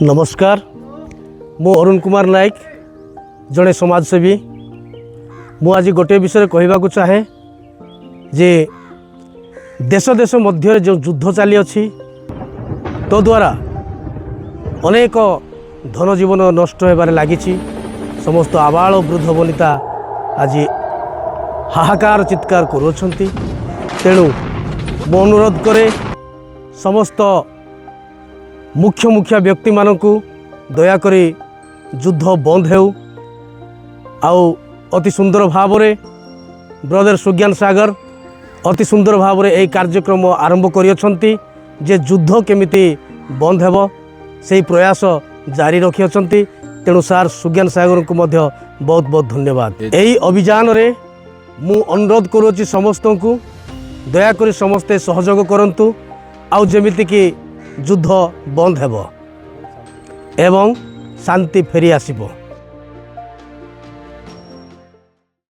नमस्कार मु अरुण कुमार नायक जड़े समाजसेवी मु आज गोटे विषय कहवाक चाहे जे देश देश मध्य जो युद्ध चली अच्छी तो द्वारा अनेक धन जीवन नष्ट होबार लगी समस्त आबाल वृद्ध वनिता आज हाहाकार चित्कार करुँच तेणु मु अनुरोध करे समस्त मुख्य मुख्य व्यक्ति मानकु दयाकरी युद्ध बंद हो अति सुंदर भाव रे ब्रदर सुज्ञान सागर अति सुंदर भाव रे यह कार्यक्रम आरंभ करियछंती जे युद्ध केमिति बंद हेबो सेही प्रयास जारी रखियछंती। तेणु सार सुज्ञान सागर को मध्य बहुत बहुत धन्यवाद। यही अभियान रे मु अनुरोध करुछि समस्त को दयाकरी समस्ते सहयोग करंतु आउ जेमिति कि युद्ध बंद हेबो एवं शांति फेरी आसिबो।